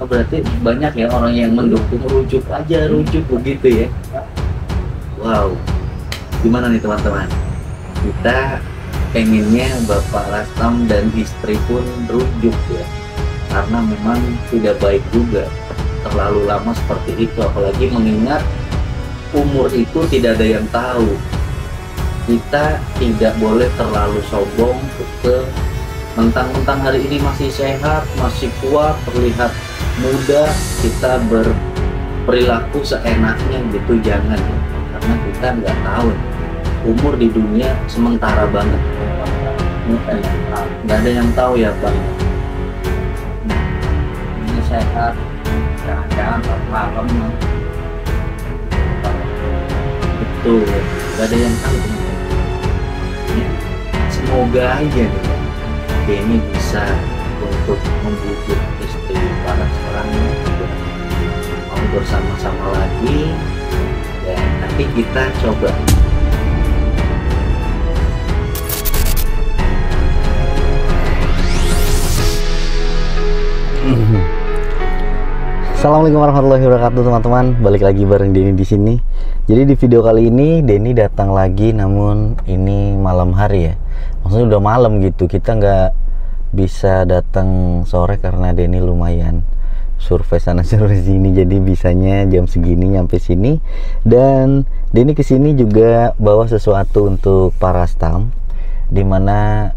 Oh, berarti banyak ya orang yang mendukung rujuk aja, rujuk begitu ya. Wow, gimana nih teman-teman? Kita pengennya Bapak Rastam dan istri pun rujuk ya, karena memang tidak baik juga terlalu lama seperti itu, apalagi mengingat umur itu tidak ada yang tahu. Kita tidak boleh terlalu sombong ke mentang-mentang hari ini masih sehat, masih kuat, terlihat muda, kita berperilaku seenaknya gitu, jangan ya. Karena kita nggak tahu, umur di dunia sementara banget, nggak ada yang tahu ya Bang. Ini sehat, jangan-jangan malam, betul, nggak ada yang tahu ya. Semoga aja nih Denny bisa untuk membujuk istri para sekarang mau bersama-sama lagi, dan nanti kita coba. Assalamualaikum warahmatullahi wabarakatuh teman-teman, balik lagi bareng Denny di sini. Jadi di video kali ini Denny datang lagi, namun ini malam hari ya. Maksudnya udah malam gitu, kita nggak bisa datang sore karena Denny lumayan survei sana survei sini, jadi bisanya jam segini nyampe sini. Dan Denny kesini juga bawa sesuatu untuk para Rastam, dimana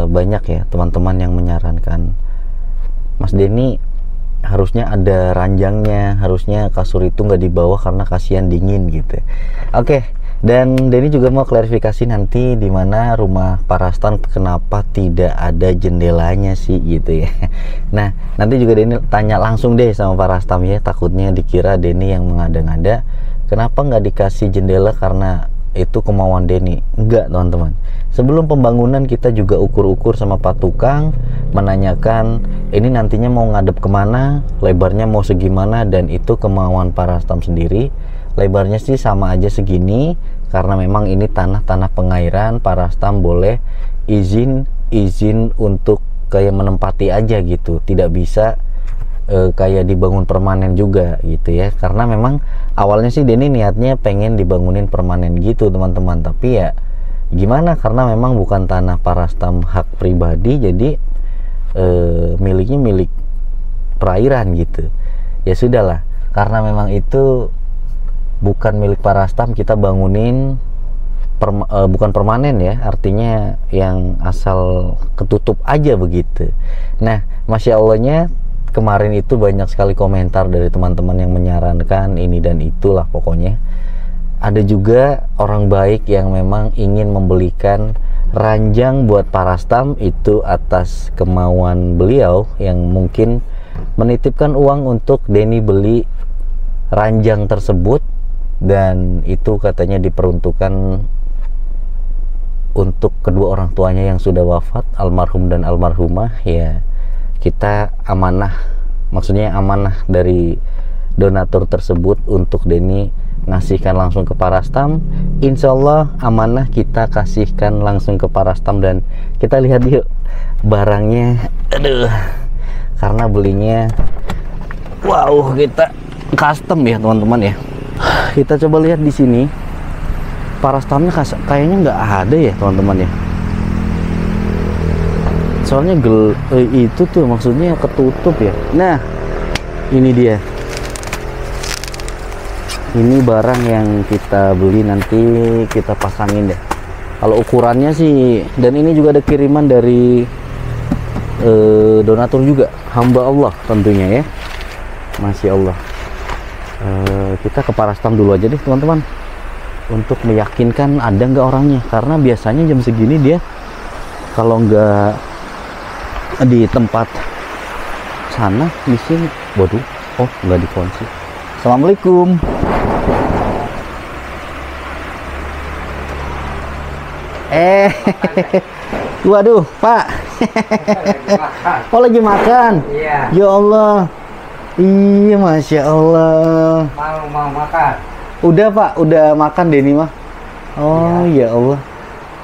banyak ya teman-teman yang menyarankan, Mas Denny harusnya ada ranjangnya, harusnya kasur itu nggak dibawa karena kasihan dingin gitu. Oke, dan Denny juga mau klarifikasi nanti di mana rumah para Rastam kenapa tidak ada jendelanya sih gitu ya. Nah nanti juga Denny tanya langsung deh sama para Rastam ya, takutnya dikira Denny yang mengada-ngada. Kenapa nggak dikasih jendela karena itu kemauan Denny? Enggak teman-teman, sebelum pembangunan kita juga ukur-ukur sama Pak Tukang, menanyakan ini nantinya mau ngadep kemana, lebarnya mau segimana, dan itu kemauan para Rastam sendiri. Lebarnya sih sama aja segini, karena memang ini tanah-tanah pengairan, para Rastam boleh izin untuk kayak menempati aja gitu, tidak bisa kayak dibangun permanen juga gitu ya. Karena memang awalnya sih Denny niatnya pengen dibangunin permanen gitu teman-teman, tapi ya gimana, karena memang bukan tanah para Rastam hak pribadi, jadi miliknya milik perairan gitu. Ya sudahlah, karena memang itu bukan milik para Rastam, kita bangunin bukan permanen ya, artinya yang asal ketutup aja begitu. Nah Masya Allahnya kemarin itu banyak sekali komentar dari teman-teman yang menyarankan ini dan itulah pokoknya. Ada juga orang baik yang memang ingin membelikan ranjang buat para Rastam itu atas kemauan beliau, yang mungkin menitipkan uang untuk Denny beli ranjang tersebut, dan itu katanya diperuntukkan untuk kedua orang tuanya yang sudah wafat, almarhum dan almarhumah ya. Kita amanah, maksudnya amanah dari donatur tersebut untuk Denny ngasihkan langsung ke para Rastam. Insya Allah amanah kita kasihkan langsung ke para Rastam, dan kita lihat yuk barangnya. Aduh, karena belinya wow, kita custom ya teman-teman ya. Kita coba lihat di sini, para Rastamnya kayaknya nggak ada ya teman-teman ya. Soalnya itu tuh maksudnya ketutup ya. Nah ini dia, ini barang yang kita beli, nanti kita pasangin deh. Kalau ukurannya sih, dan ini juga ada kiriman dari donatur juga, hamba Allah tentunya ya. Masya Allah. Kita ke para Rastam dulu aja deh teman-teman, untuk meyakinkan ada nggak orangnya, karena biasanya jam segini dia kalau nggak di tempat sana di sini. Waduh, oh nggak dikunci. Assalamualaikum. Waduh Pak. Oh lagi makan? Iya. Ya Allah. Iya Masya Allah. Mau makan? Udah Pak, udah makan Denny mah. Oh Iya. ya Allah.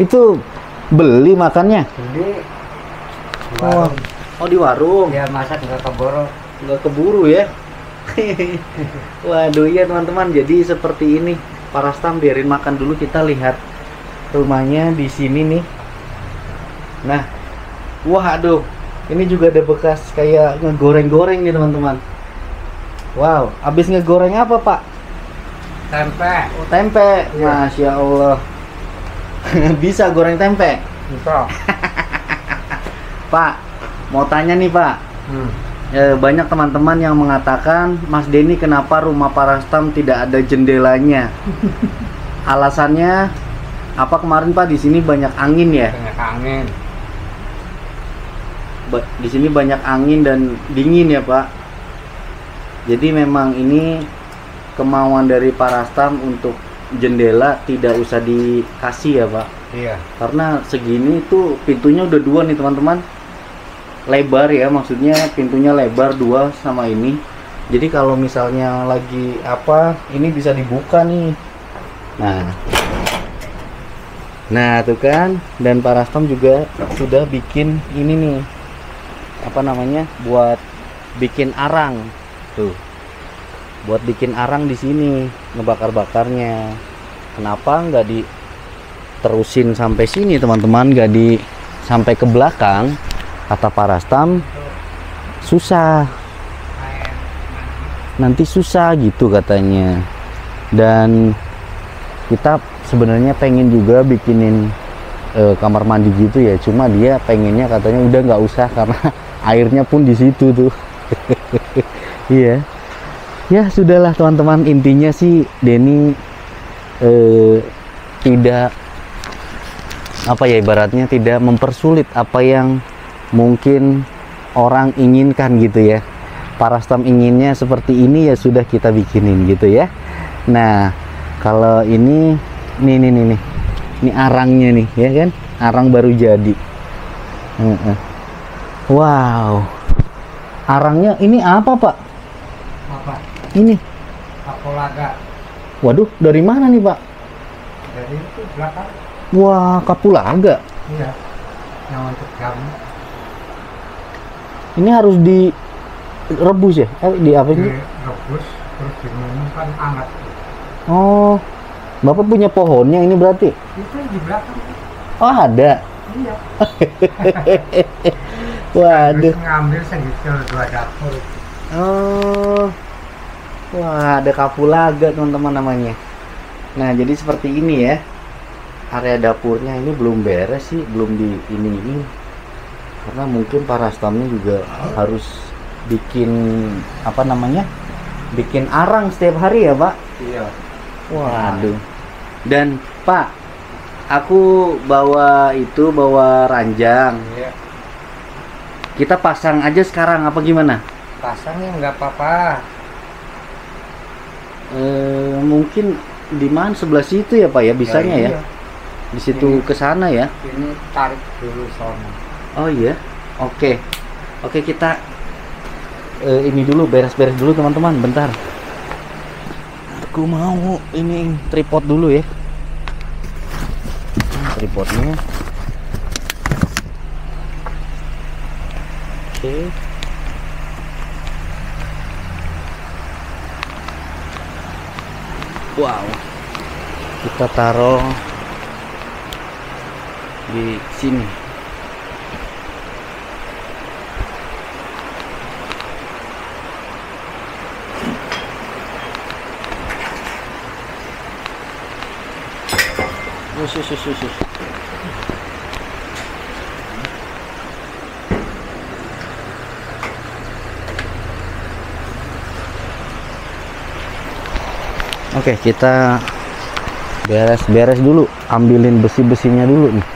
Itu beli makannya? Beli. Oh, oh di warung. Dia masak nggak keboro. nggak keburu ya. Waduh ya teman-teman, jadi seperti ini. Parastam biarin makan dulu, kita lihat rumahnya di sini nih. Nah, waduh, ini juga ada bekas kayak ngegoreng-goreng nih teman-teman. Wow, habis ngegoreng apa Pak? Tempe. Oh, tempe, Iya. Masya Allah. Bisa goreng tempe? Bisa. Pak, mau tanya nih Pak. Banyak teman-teman yang mengatakan, Mas Denny kenapa rumah Parastam tidak ada jendelanya? Alasannya apa kemarin Pak? Di sini banyak angin ya? Banyak angin. Di sini banyak angin dan dingin ya Pak. Jadi memang ini kemauan dari Parastam untuk jendela tidak usah dikasih ya Pak. Iya. Karena segini tuh pintunya udah 2 nih teman-teman. Lebar ya, maksudnya pintunya lebar 2 sama ini. Jadi kalau misalnya lagi apa, ini bisa dibuka nih. Nah tuh kan. Dan Parastam juga sudah bikin ini nih, apa namanya, buat bikin arang tuh, buat bikin arang di sini ngebakar-bakarnya. Kenapa nggak diterusin sampai sini teman-teman, nggak di sampai ke belakang? Kata Parastam susah, nanti susah gitu katanya. Dan kita sebenarnya pengen juga bikinin kamar mandi gitu ya, cuma dia pengennya katanya udah nggak usah karena airnya pun di situ tuh. Iya ya, sudahlah teman-teman, intinya sih Denny tidak apa ya, ibaratnya tidak mempersulit apa yang mungkin orang inginkan gitu ya. Parastam inginnya seperti ini, ya sudah kita bikinin gitu ya. Nah kalau ini nih ini arangnya nih ya kan, arang baru jadi. Wow, arangnya ini apa Pak? Apa? Ini, Kapulaga. waduh, dari mana nih Pak? Dari itu belakang. Wah, kapulaga. Iya. Yang untuk jamu. Ini harus direbus ya? Di apa ini? Direbus terus diminum kan hangat. Oh, Bapak punya pohonnya ini berarti? Itu di belakang. Oh ada. Iya. Waduh. Terus ngambil segitu 2 dapur. Oh, wah, ada kapulaga teman-teman namanya. Nah jadi seperti ini ya. Area dapurnya ini belum beres sih, belum di ini. Karena mungkin Parastamnya juga harus bikin apa namanya, bikin arang setiap hari ya Pak. Iya. Waduh. Dan Pak, aku bawa ranjang. Iya. Kita pasang aja sekarang apa gimana? Pasangnya nggak apa-apa. Mungkin di mana, sebelah situ ya Pak ya, bisanya ya? Iya. Di situ ke sana ya. Ini tarik dulu sono. Oh iya. Oke. Oke, kita ini dulu, beres-beres dulu teman-teman, bentar. Aku mau ini tripod dulu ya. Tripodnya. Oke. Wow. Kita taruh di sini. Sus. Oke, kita beres-beres dulu, ambilin besi-besinya dulu nih.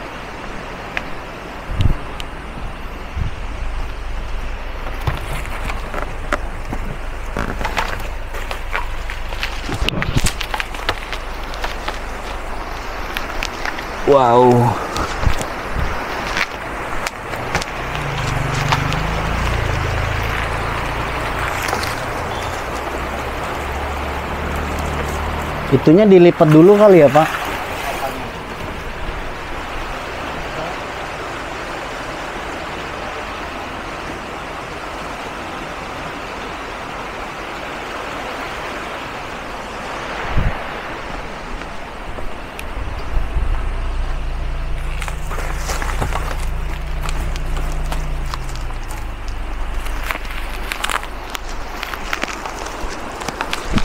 Wow. Itunya dilipat dulu kali ya, Pak?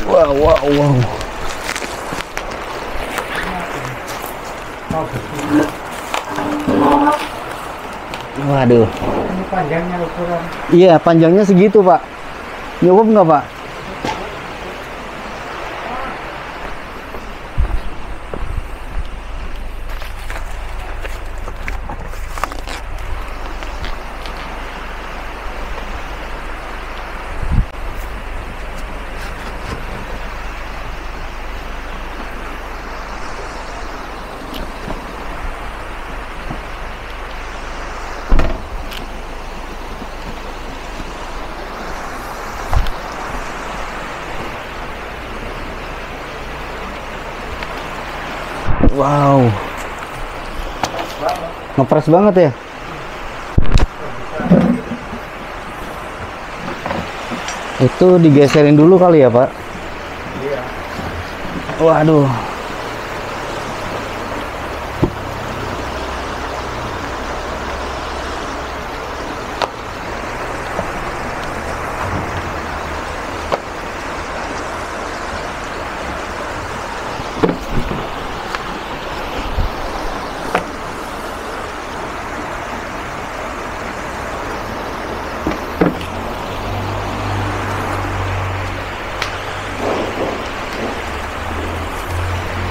Wow, wow, wow. Oh, betul. Waduh. Ini panjangnya ukuran. Iya, panjangnya segitu, Pak. Cukup nggak, Pak? Wow, ngepres banget ya. Itu digeserin dulu kali ya, Pak? Iya. Waduh.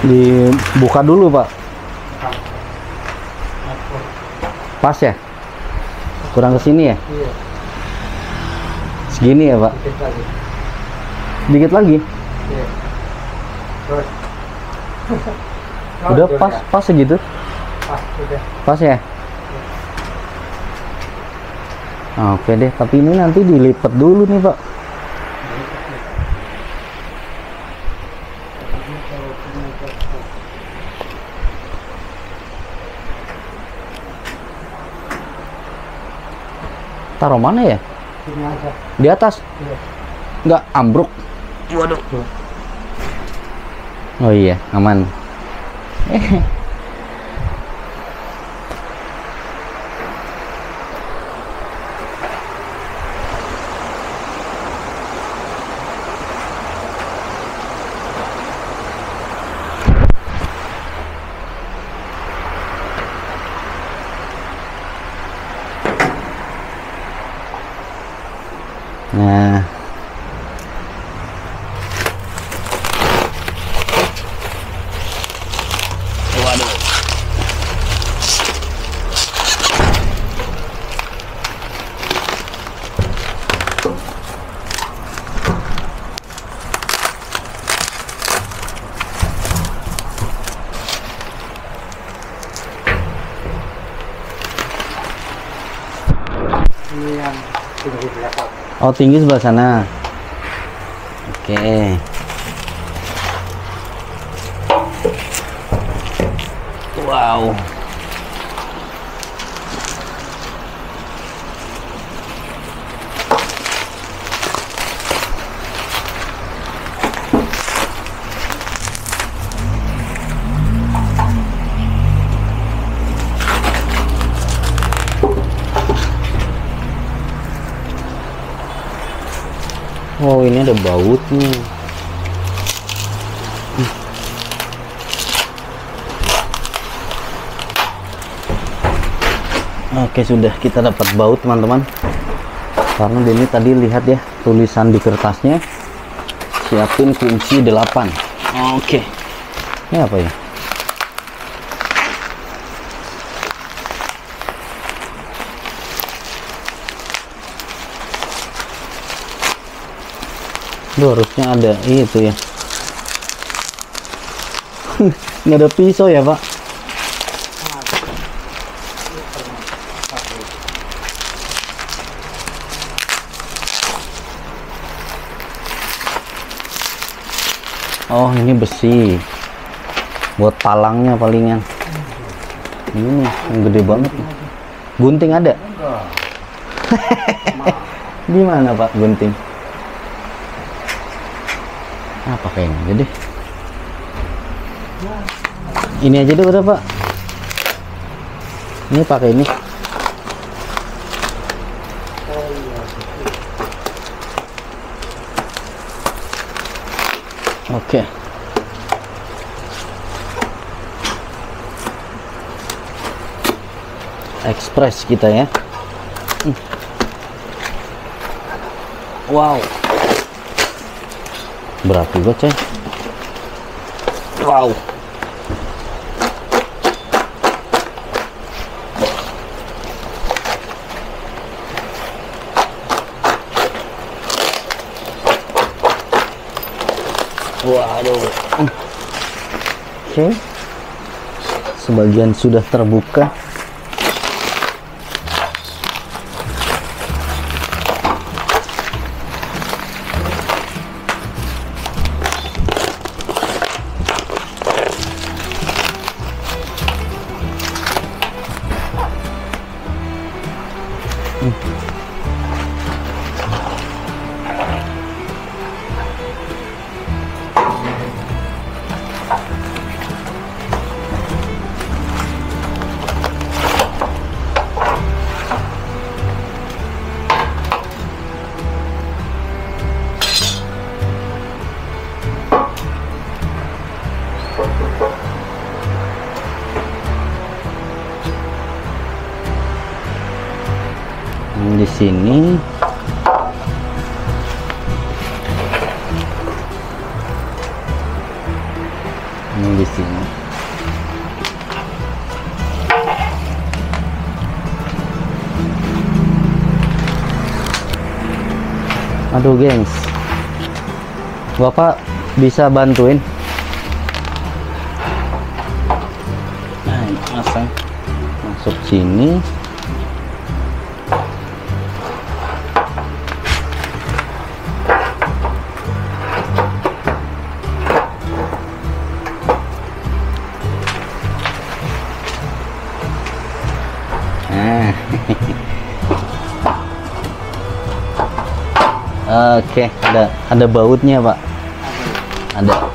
Dibuka dulu, Pak. Pas ya? Kurang ke sini ya? Iya. Segini ya, Pak? Dikit lagi. Dikit lagi? Iya. Terus. Udah pas, pas segitu? Pas udah. Pas ya? Oke deh, tapi ini nanti dilipat dulu nih, Pak. Taruh mana ya? Sini aja. Di atas? Iya. Nggak ambruk? Waduh. Oh iya, aman. Nah, waduh. Ini yang tinggi belakang. Oh, tinggi sebelah sana. Oke. Wow. Oh, ini ada bautnya. Oke, sudah kita dapat baut, teman-teman. Karena Denny tadi lihat ya tulisan di kertasnya, siapin kunci 8. Oke. Ini apa ya? Duh, harusnya ada itu ya. Nggak ada pisau ya, Pak? Oh, ini besi buat palangnya palingan. Ini yang gede banget. Gunting ada? Di mana, Pak, gunting? Ah, pakai ini aja deh. Ini aja deh udah, Pak. Ini pakai ini. Oke. Express kita ya. Wow. Berat juga, coy. Wow. Waduh. Oke. Sebagian sudah terbuka. Di sini ini di sini. Aduh, gengs. Bapak bisa bantuin? Nah, ini masuk sini. Oke, ada bautnya, Pak. Ada.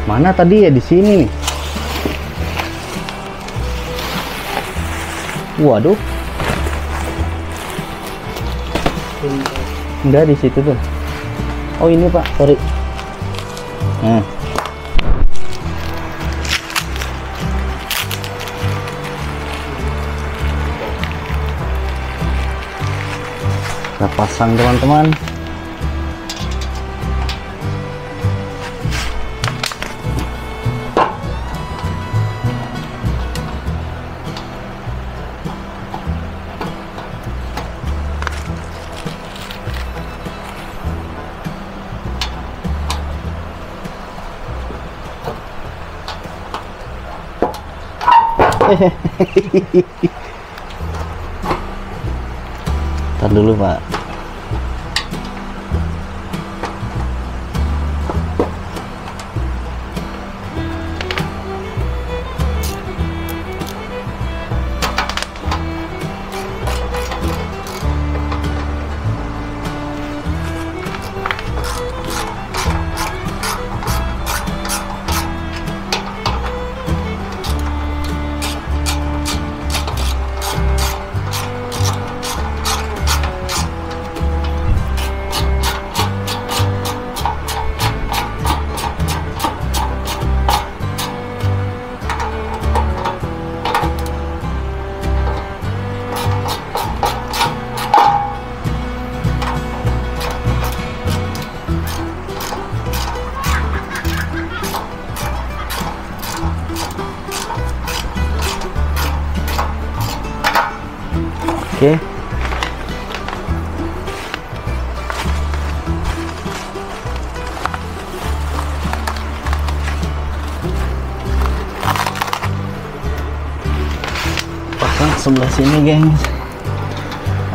Mana tadi ya? Di sini nih. Waduh. Enggak di situ tuh. Oh, ini, Pak. Sorry. Nah. Kita pasang, teman-teman. Ntar dulu, Pak. Oke. Pasang sebelah sini, gengs.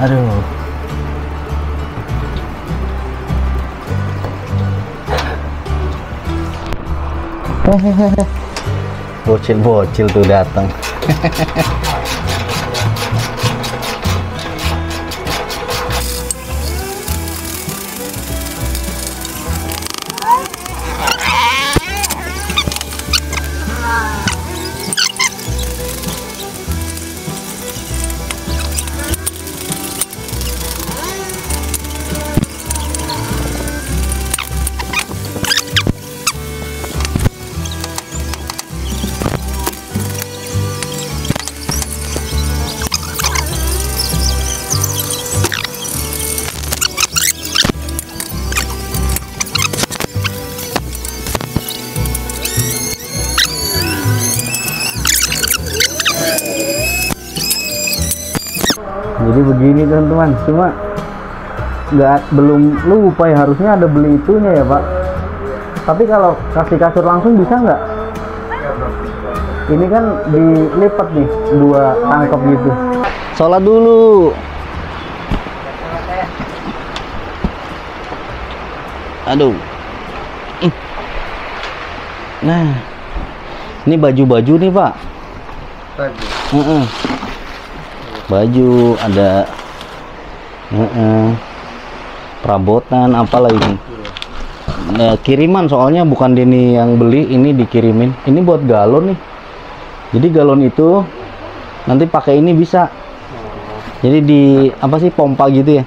Aduh. Bocil-bocil tuh datang. gini teman-teman, cuma belum lupa ya, harusnya ada beli itunya ya Pak. Tapi kalau kasih kasur langsung bisa nggak? Ini kan dilipat nih, 2 tangkap gitu. Sholat dulu. Aduh. Nah, ini baju-baju nih Pak. Baju ada, perabotan apalah ini. Nah, kiriman soalnya bukan Denny yang beli, ini dikirimin. Ini buat galon nih. Jadi galon itu nanti pakai ini bisa. Jadi di apa sih, pompa gitu ya?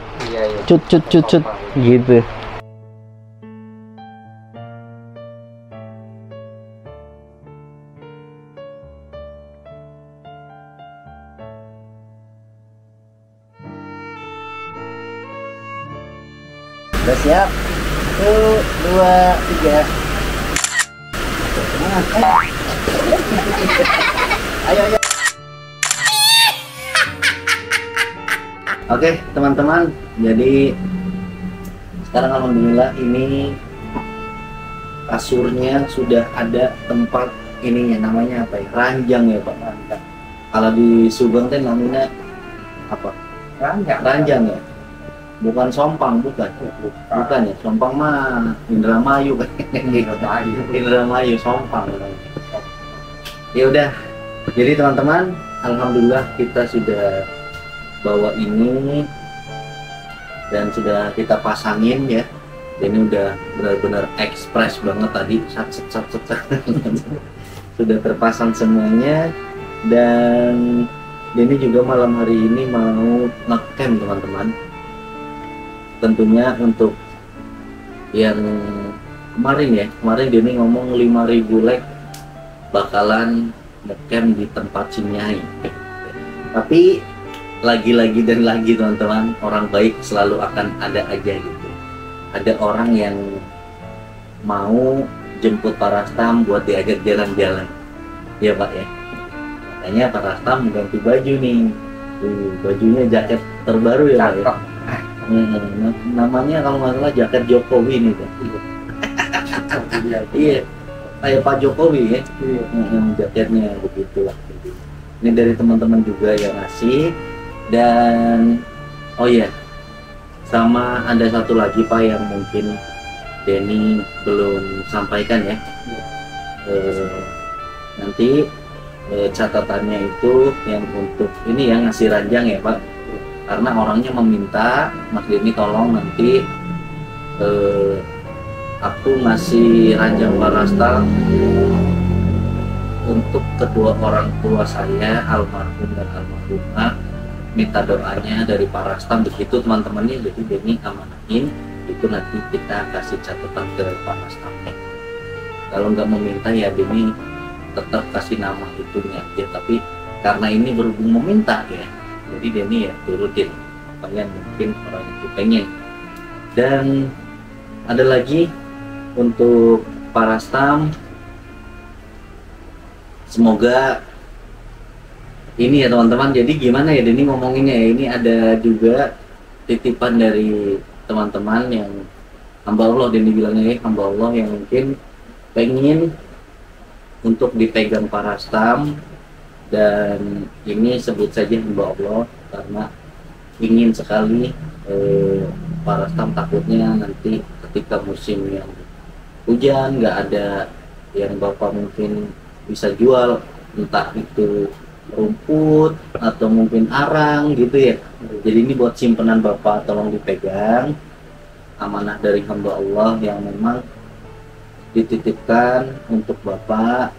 Cut cut cut cut gitu. Udah siap? 1, 2, 3. Ayo, ayo. Oke, teman-teman. Jadi sekarang alhamdulillah ini kasurnya sudah ada tempat ininya, namanya apa ya? Ranjang ya Pak. Ranjang. Kalau di Subang kan namanya apa? Ranjang ya. Bukan sompang, bukan ya. Sompang mah Indramayu kan. Indramayu, sompang. Ya udah. Jadi teman-teman, alhamdulillah kita sudah bawa ini dan sudah kita pasangin ya. Ini udah benar-benar ekspres banget tadi. Sat. Sudah terpasang semuanya, dan ini juga malam hari ini mau ngecamp teman-teman. Tentunya untuk yang kemarin Denny ngomong 5.000 like bakalan ngecamp di tempat Cinyai. Tapi lagi-lagi dan lagi teman-teman, orang baik selalu akan ada aja gitu. Ada orang yang mau jemput Pak Rastam buat diajak jalan-jalan, ya Pak ya. Makanya Pak Rastam ganti baju nih. Bajunya jaket terbaru ya Pak ya. Namanya kalau nggak salah jaket Jokowi nih Pak. Iya, kayak Pak Jokowi ya. Jaketnya begitulah. Ini dari teman-teman juga yang ngasih. Dan oh iya, sama ada satu lagi Pak yang mungkin Denny belum sampaikan ya. Nanti catatannya itu yang untuk ini yang ngasih ranjang ya Pak. Karena orangnya meminta Mas Denny tolong nanti aku ngasih ranjang Pak Rastam untuk kedua orang tua saya, almarhum dan almarhumah, minta doanya dari Pak Rastam begitu teman-temannya. Jadi Denny amanahin itu, nanti kita kasih catatan ke Pak Rastam. Kalau nggak meminta ya Denny tetap kasih nama itunya aja, tapi karena ini berhubung meminta ya, jadi Denny ya turutin apa yang mungkin orang itu pengen. Dan ada lagi untuk Pak Rastam, semoga ini ya teman-teman. Jadi gimana ya Denny ngomonginnya ya, ini ada juga titipan dari teman-teman yang hamba Allah, Denny bilangnya ya, hamba Allah yang mungkin pengen untuk dipegang Pak Rastam. Dan ini sebut saja hamba Allah karena ingin sekali Pak Rastam takutnya nanti ketika musim yang hujan nggak ada yang Bapak mungkin bisa jual, entah itu rumput atau mungkin arang gitu ya. Jadi ini buat simpenan Bapak, tolong dipegang, amanah dari hamba Allah yang memang dititipkan untuk Bapak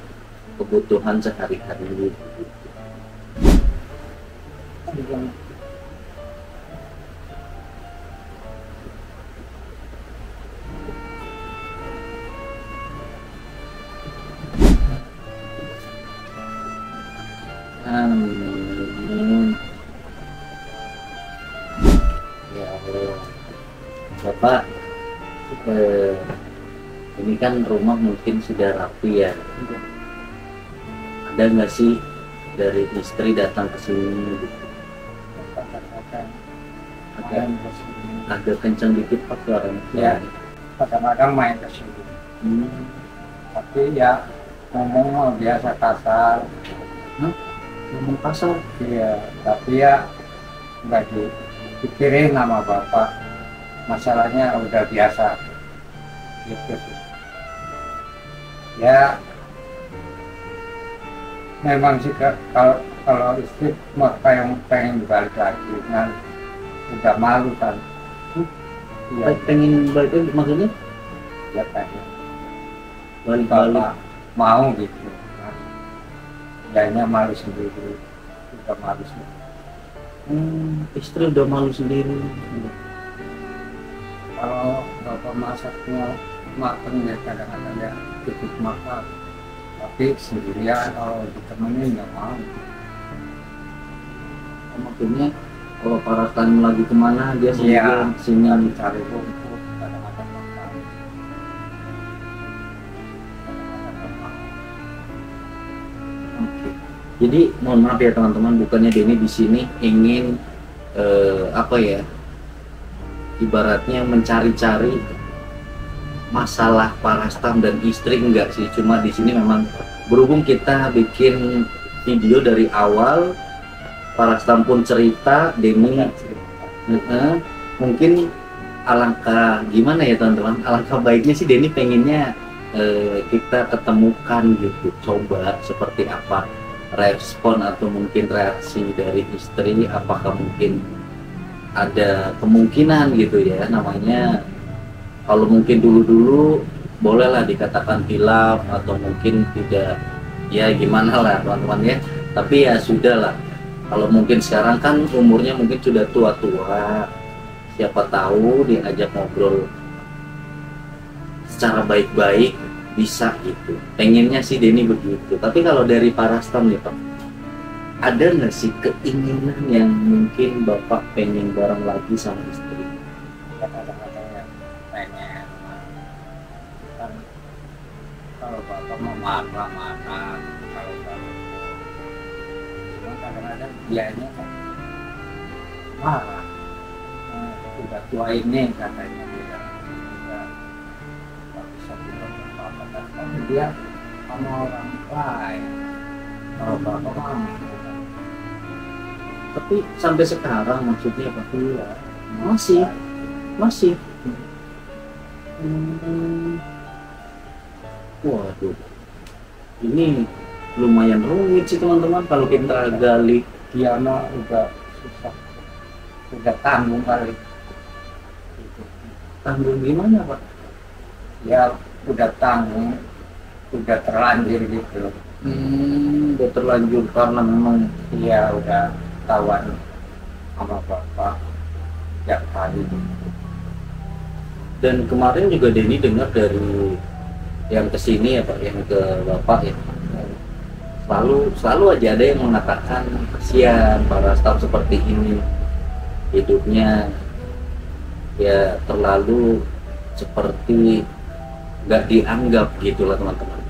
kebutuhan sehari-hari. Amin. Ya Allah, Bapak, ini kan rumah mungkin sudah rapi ya. Ada nggak sih dari istri datang ke sini? main ke sini. agak kencang dikit Pak suaranya. Ya. Kadang-kadang main ke sini. Hmm. Tapi ya ngomong biasa kasar. Ngomong kasar. Iya, tapi ya nggak dipikirin sama bapak. Masalahnya udah biasa. Gitu. Ya, memang sih kalau istri mau pengen balik lagi, kan udah malu kan. Iya, Pengen balik lagi maksudnya? ya pengen. Balik-balik. Bapak mau gitu. Nah, dianya malu sendiri, udah malu sendiri. Istri udah malu sendiri. Kalau bapak masaknya mateng ya kadang-kadang ya ikut makan, tapi sendirian kalau ditemenin nggak mau. Maksudnya kalau para tamu lagi kemana dia Iya, sendirian cari rumput kadang-kadang makan. Kadang-kadang nggak mau. Oke. Jadi mohon maaf ya teman-teman, bukannya Denny di sini ingin apa ya, ibaratnya mencari-cari masalah Parastam dan istri, enggak sih. Cuma di sini memang berhubung kita bikin video dari awal, Parastam pun cerita, Denny mungkin alangkah gimana ya teman-teman, alangkah baiknya sih Denny pengennya kita ketemukan gitu, coba seperti apa respon atau mungkin reaksi dari istri, apakah mungkin ada kemungkinan gitu ya, namanya kalau mungkin dulu-dulu bolehlah dikatakan hilaf atau mungkin tidak, ya gimana lah teman-teman ya, tapi ya sudah lah. Kalau mungkin sekarang kan umurnya mungkin sudah tua-tua, siapa tahu diajak ngobrol secara baik-baik bisa gitu. Pengennya sih Denny begitu. Tapi kalau dari Parastam nih Pak, ada nggak sih keinginan yang mungkin Bapak pengen bareng lagi sama istri? Ya, kadang-kadang ya pengen kan kalau bapak mau marah-marah, kalau bapak cuma kadang-kadang dianya kan marah. Udah tua ini katanya dia udah nggak bisa bilang apa-apa, kan dia sama orang lain. Kalau bapak mau Tapi sampai sekarang maksudnya Pak? iya Masih. Waduh, ini lumayan rumit sih teman-teman kalau kita gali. dia mah udah susah, udah tanggung kali gitu. Tanggung gimana Pak? Ya udah tanggung, udah terlanjur gitu. Udah terlanjur karena memang Iya udah tawan sama bapak tiap kali gitu. dan kemarin juga Denny dengar dari yang kesini ya Pak, yang ke Bapak ya, selalu aja ada yang mengatakan kasihan para staf seperti ini, hidupnya ya terlalu seperti nggak dianggap gitulah teman-teman.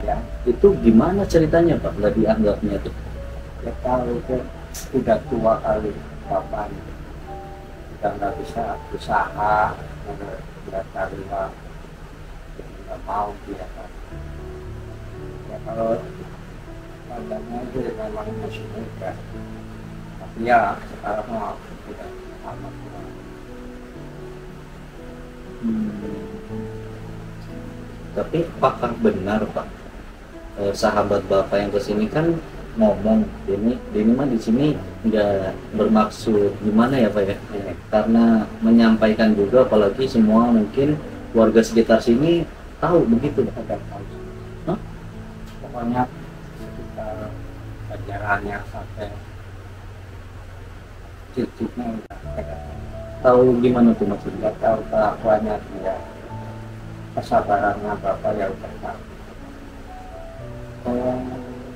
Ya, Itu gimana ceritanya Pak nggak dianggapnya tuh? ya tahu itu udah tua kali bapak, udah nggak bisa usaha, udah cari uang, nggak mau dia kan. Ya kalau padanya itu memang masih muda, tapi ya sekarang mau udah amat tua. Tapi apakah benar Pak, sahabat Bapak yang kesini kan ngomong Denny mah di sini nggak bermaksud gimana ya Pak ya, karena menyampaikan juga, apalagi semua mungkin warga sekitar sini tahu begitu Pak. Ada tahu. Hah? Pokoknya sekitar ajarannya sampai cucunya udah ada. Tahu gimana tuh maksudnya? Nggak tahu kelakuannya dia, kesabarannya bapak ya udah tahu.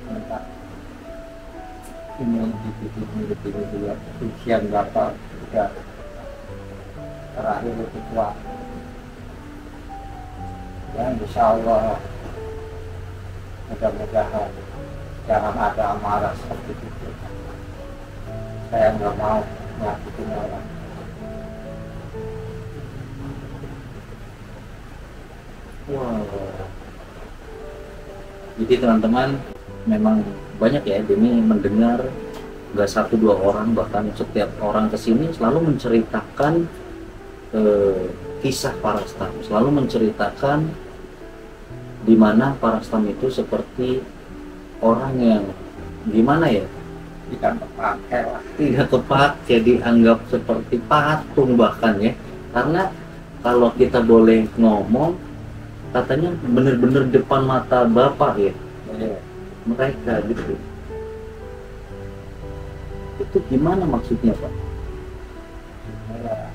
Entah ini begini dia ujian bapak udah terakhir itu tua. Ya insya Allah mudah-mudahan jangan ada amarah seperti itu. Saya nggak mau nyakitin orang. Wow. Jadi teman-teman, memang banyak ya Denny mendengar, nggak satu dua orang, bahkan setiap orang kesini selalu menceritakan kisah Parastam, selalu menceritakan di mana Parastam itu seperti orang yang gimana ya, Tidak terpakai lah. tidak kepake, dianggap seperti patung bahkan ya, karena kalau kita boleh ngomong, katanya bener-bener depan mata Bapak ya Iya. mereka gitu. Itu gimana maksudnya Pak? Ya,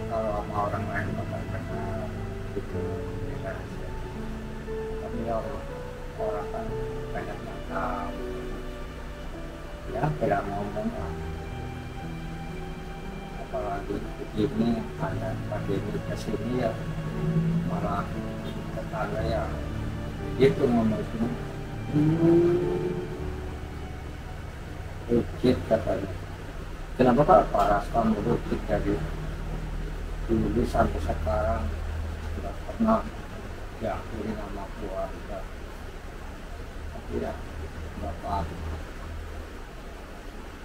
kalau sama orang lain bakal kenal gitu beda aja. Tapi orang kan banyak yang tahu. Ya beda ngomong lah. Apalagi begini ada pandemi kesini ya malah tetangga ya gitu ngomongnya. Rukit katanya. Kenapa Pak? Parastam rukit dari dulu sampai sekarang tidak pernah diakui nama keluarga. Tapi ya bapak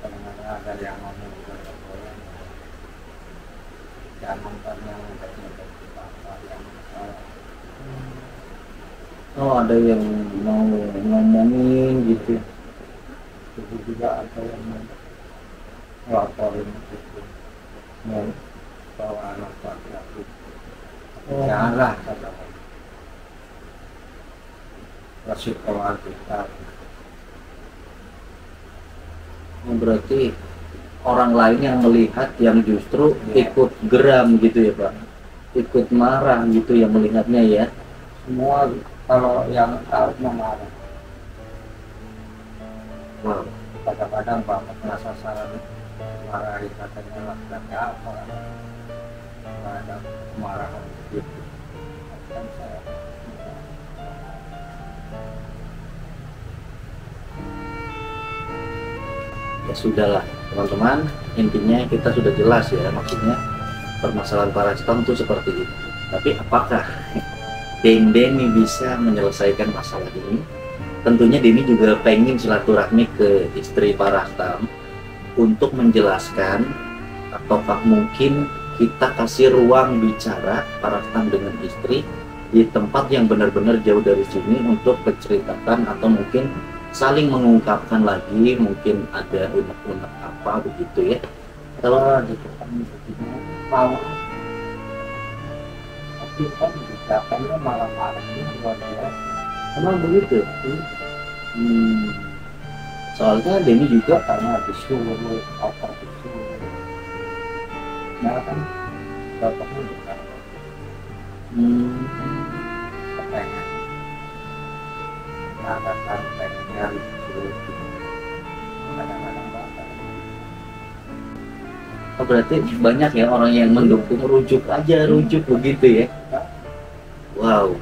kadang-kadang ada yang ngomong juga boleh. Jangan pernah menjadi bapak yang salah. Oh ada yang mau ngomongin gitu. Itu juga ada yang melaporin gitu. Mau bawa anak laki-laki. Janganlah kata resiko kita. Oh, berarti orang lain yang melihat yang justru Ya. ikut geram gitu ya Pak, ikut marah gitu yang melihatnya ya. Semua kalau yang tahu memarah. Wow. Kadang-kadang bapak merasa salah marahi katanya laki-laki apa nggak ada kemarahan gitu kan saya Ya sudahlah teman-teman, intinya kita sudah jelas ya, maksudnya permasalahan Parastam itu seperti itu. Tapi apakah Denny bisa menyelesaikan masalah ini? Tentunya Denny juga pengen silaturahmi ke istri Parastam untuk menjelaskan, ataukah mungkin kita kasih ruang bicara Parastam dengan istri di tempat yang benar-benar jauh dari sini untuk menceritakan atau mungkin saling mengungkapkan lagi, mungkin ada unek-unek apa begitu ya. kalau gitu kan begini mau tapi kan ucapannya malah marahnya luar biasa. Emang begitu? Soalnya Denny juga Karena disuruh apa disuruh nah kan bapaknya bukan kepengen nah kan pengennya disuruh kadang-kadang bapak oh, berarti banyak ya orang yang mendukung rujuk aja, rujuk begitu ya. Wow,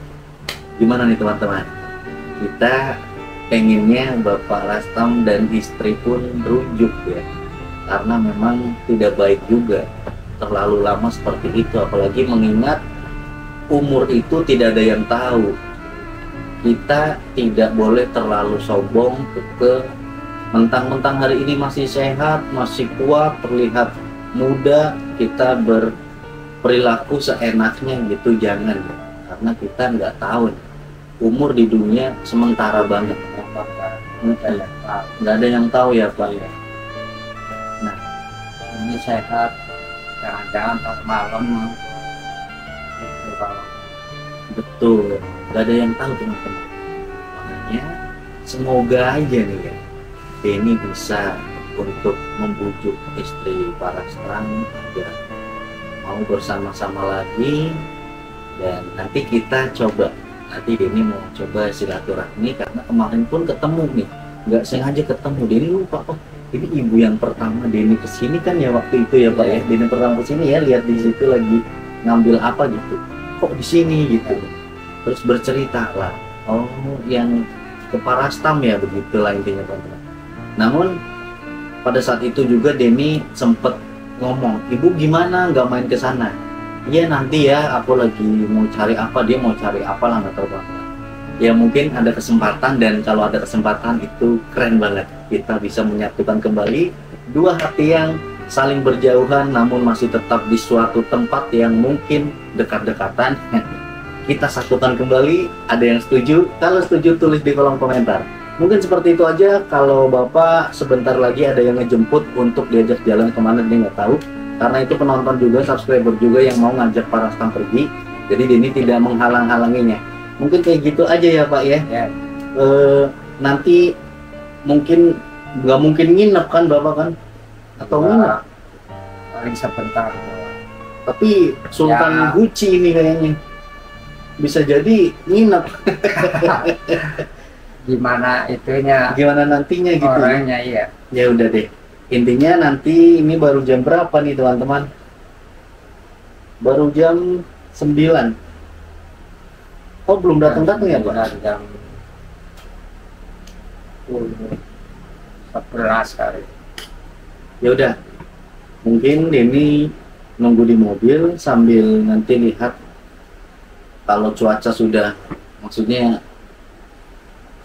gimana nih teman-teman? Kita pengennya Bapak Rastam dan istri pun rujuk ya, karena memang tidak baik juga terlalu lama seperti itu, apalagi mengingat umur itu tidak ada yang tahu. Kita tidak boleh terlalu sombong ke mentang-mentang hari ini masih sehat, masih kuat, terlihat muda, kita berperilaku seenaknya gitu, jangan. Karena kita nggak tahu, umur di dunia sementara banget, nggak ada yang tahu ya Pak ya. nah ini sehat jangan-jangan pas malam itu kalau Betul, nggak ada yang tahu teman-teman. Makanya semoga aja nih ya Denny bisa untuk membujuk istri Parastam agar mau bersama-sama lagi, dan nanti kita coba, nanti Denny mau coba silaturahmi karena kemarin pun ketemu nih, nggak sengaja ketemu. Denny lupa, oh ini ibu yang pertama Denny kesini kan ya waktu itu ya Pak ya. Denny pertama kesini ya, lihat di situ lagi ngambil apa gitu, kok di sini gitu, terus bercerita lah, oh yang ke Parastam ya, begitulah intinya teman-teman. Namun pada saat itu juga Denny sempet ngomong, ibu gimana nggak main ke sana, iya nanti ya aku lagi mau cari apa, dia mau cari apa lah nggak tahu Pak. Ya mungkin ada kesempatan, dan kalau ada kesempatan itu keren banget kita bisa menyatukan kembali dua hati yang saling berjauhan namun masih tetap di suatu tempat yang mungkin dekat-dekatan. Kita satukan kembali. Ada yang setuju? Kalau setuju tulis di kolom komentar. Mungkin seperti itu aja. Kalau Bapak sebentar lagi ada yang ngejemput untuk diajak jalan kemana dia nggak tahu, karena itu penonton juga, subscriber juga yang mau ngajak Pak Rastam pergi, jadi Denny tidak menghalang-halanginya. Mungkin kayak gitu aja ya Pak ya. Ya, Nanti mungkin nggak mungkin nginep kan Bapak kan, atau nginep? paling sebentar doang. Tapi Sultan Ya. Gucci ini kayaknya bisa jadi nginep. Gimana itunya Gimana nantinya gitu ya? orangnya, iya. Ya udah deh, intinya nanti ini baru jam berapa nih teman-teman? Baru jam 9. Oh belum datang-datang ya Pak? Jam 11 kali. Ya udah, mungkin Denny nunggu di mobil sambil nanti lihat kalau cuaca sudah, maksudnya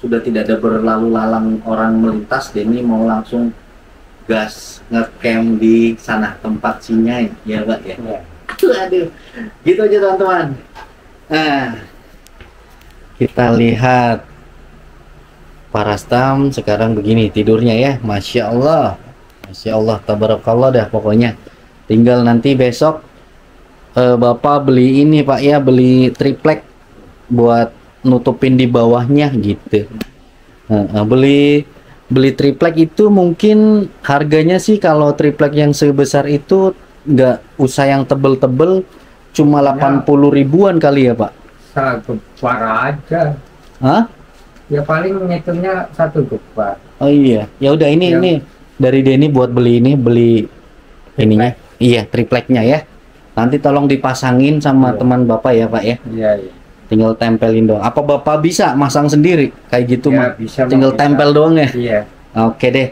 sudah tidak ada berlalu lalang orang melintas, Denny mau langsung gas ngecamp di sana tempat Sinyai ya Pak ya. Ya. Aduh, gitu aja teman-teman. Nah, kita lihat Pak Rastam sekarang begini tidurnya ya, Masya Allah, Masya Allah, tabarakallah dah pokoknya. Tinggal nanti besok Bapak beli ini Pak ya, beli triplek buat nutupin di bawahnya gitu. Beli triplek itu mungkin harganya sih kalau triplek yang sebesar itu nggak usah yang tebel-tebel, cuma 80 ribuan kali ya Pak. Satu gebar aja. Hah? Ya paling ngitungnya satu gebar. Oh iya, ya udah ini Yang- ini dari Denny buat beli ini, beli ininya. Iya, tripleknya ya. Nanti tolong dipasangin sama Iya. teman Bapak ya Pak ya. Iya, iya. Tinggal tempelin doang. Apa Bapak bisa masang sendiri kayak gitu Ya, mah? bisa, Tinggal bisa. tempel doang ya. Iya. Oke deh.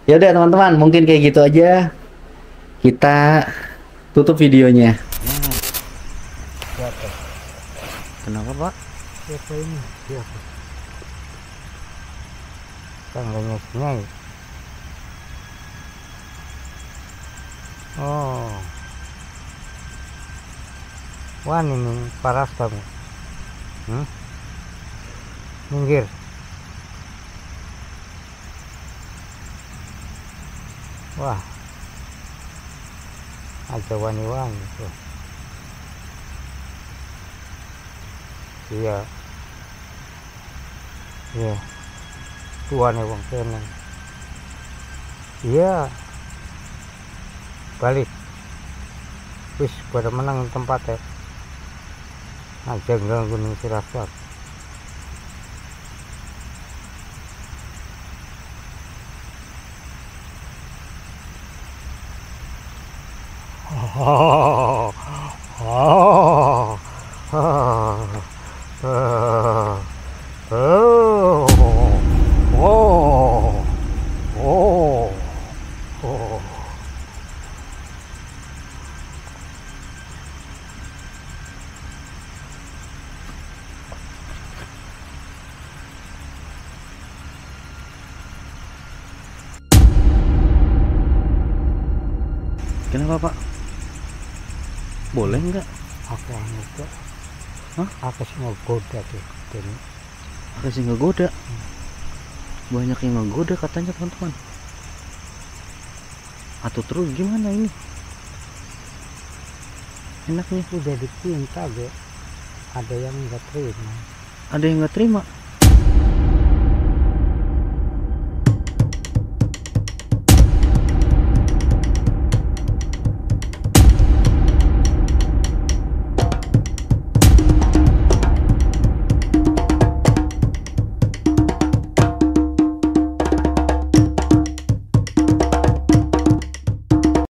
Ya udah teman-teman, mungkin kayak gitu aja. Kita tutup videonya. Kenapa Pak? Siapa ini? Siapa? Tangganya Sinyai. Oh. Wah, ini Pak Rastam. Minggir. Wah. Aja wani-wani tuh. Iya. Iya. Tuane wong kene. Iya. Balik. Wis pada menang tempatnya. Aja nggak Gunung Sirasat. Oh, oh, oh, oh, oh, oh, oh. Kenapa Pak? Boleh nggak? Aku nggak. Hah? Aku sih mau goda tuh. Ini. Ada sih ngegoda. Banyak yang ngegoda katanya teman-teman. Atau terus gimana ini? Enaknya Udah dipinta, Ge. Ada yang nggak terima. ada yang nggak terima.